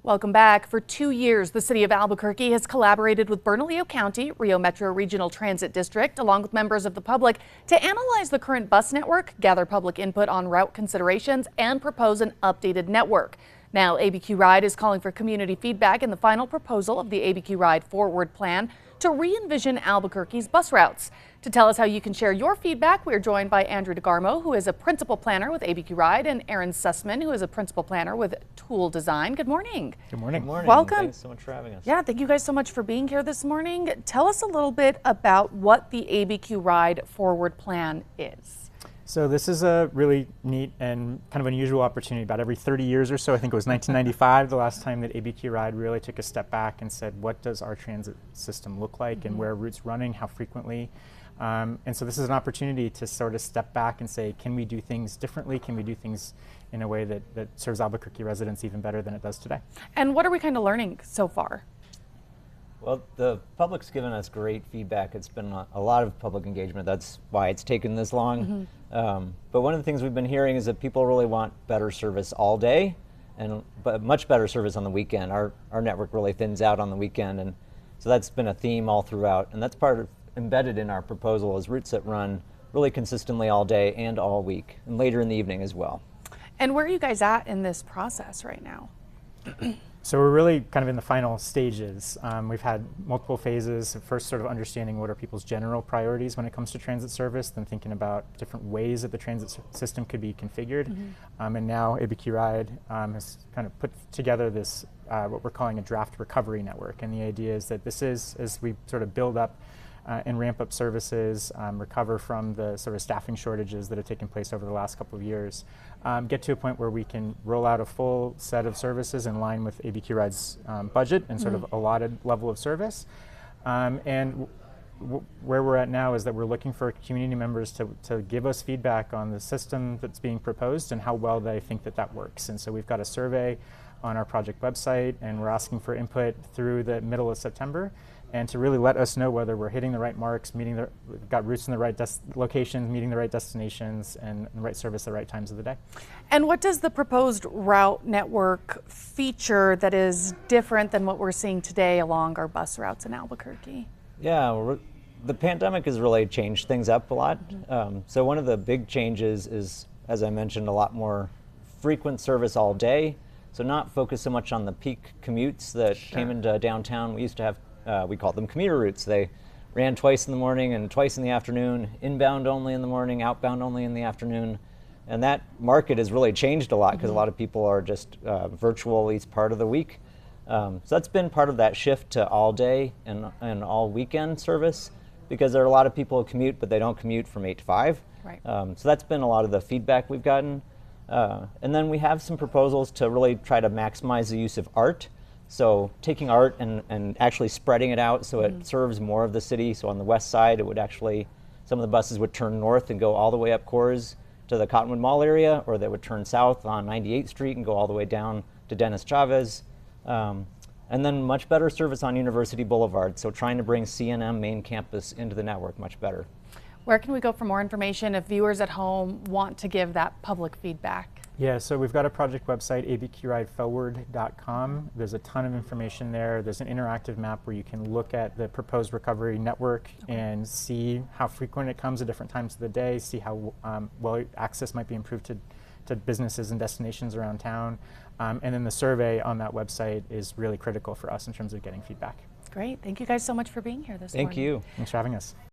Welcome back. For 2 years, the city of Albuquerque has collaborated with Bernalillo County, Rio Metro Regional Transit District, along with members of the public to analyze the current bus network, gather public input on route considerations, and propose an updated network. Now, ABQ RIDE is calling for community feedback in the final proposal of the ABQ RIDE Forward Plan to re-envision Albuquerque's bus routes. To tell us how you can share your feedback, we are joined by Andrew DeGarmo, who is a principal planner with ABQ RIDE, and Aaron Sussman, who is a principal planner with Tool Design. Good morning. Good morning. Good morning. Welcome. Thanks so much for having us. Yeah, thank you guys so much for being here this morning. Tell us a little bit about what the ABQ RIDE Forward Plan is. So this is a really neat and kind of unusual opportunity. About every 30 years or so, I think it was 1995, the last time that ABQ RIDE really took a step back and said, what does our transit system look like and where are routes running, how frequently? And so this is an opportunity to sort of step back and say, can we do things differently? Can we do things in a way that serves Albuquerque residents even better than it does today? And what are we kind of learning so far? Well, the public's given us great feedback. It's been a lot of public engagement. That's why it's taken this long. But one of the things we've been hearing is that people really want better service all day, but much better service on the weekend. Our network really thins out on the weekend, and so that's been a theme all throughout. And that's part of embedded in our proposal is routes that run really consistently all day and all week, and later in the evening as well. And where are you guys at in this process right now? So we're really kind of in the final stages. We've had multiple phases. First, sort of understanding what are people's general priorities when it comes to transit service, then thinking about different ways that the transit system could be configured. And now ABQ RIDE has kind of put together this, what we're calling a draft recovery network. And the idea is that this is, as we sort of build up and ramp up services, recover from the sort of staffing shortages that have taken place over the last couple of years, get to a point where we can roll out a full set of services in line with ABQ RIDE's budget and sort of allotted level of service. And where we're at now is that we're looking for community members to give us feedback on the system that's being proposed and how well they think that works. And so we've got a survey on our project website, and we're asking for input through the middle of September, and to really let us know whether we're hitting the right marks, we've got routes in the right locations, meeting the right destinations, and the right service at the right times of the day. And what does the proposed route network feature that is different than what we're seeing today along our bus routes in Albuquerque? Yeah, well, the pandemic has really changed things up a lot. So one of the big changes is, as I mentioned, a lot more frequent service all day. So not focused so much on the peak commutes that came into downtown. We used to have we called them commuter routes. They ran twice in the morning and twice in the afternoon, inbound only in the morning, outbound only in the afternoon. And that market has really changed a lot because a lot of people are just virtual each part of the week. So that's been part of that shift to all day and all weekend service, because there are a lot of people who commute, but they don't commute from 8 to 5. Right. So that's been a lot of the feedback we've gotten. And then we have some proposals to really try to maximize the use of art. So taking art and actually spreading it out so it serves more of the city. So on the west side, it would actually, some of the buses would turn north and go all the way up Coors to the Cottonwood Mall area, or they would turn south on 98th Street and go all the way down to Dennis Chavez. And then much better service on University Boulevard. So trying to bring CNM main campus into the network much better. Where can we go for more information if viewers at home want to give that public feedback? Yeah, so we've got a project website, abqrideforward.com. There's a ton of information there. There's an interactive map where you can look at the proposed recovery network and see how frequent it comes at different times of the day, see how well access might be improved to businesses and destinations around town. And then the survey on that website is really critical for us in terms of getting feedback. Great. Thank you guys so much for being here this morning. Thank you. Thanks for having us.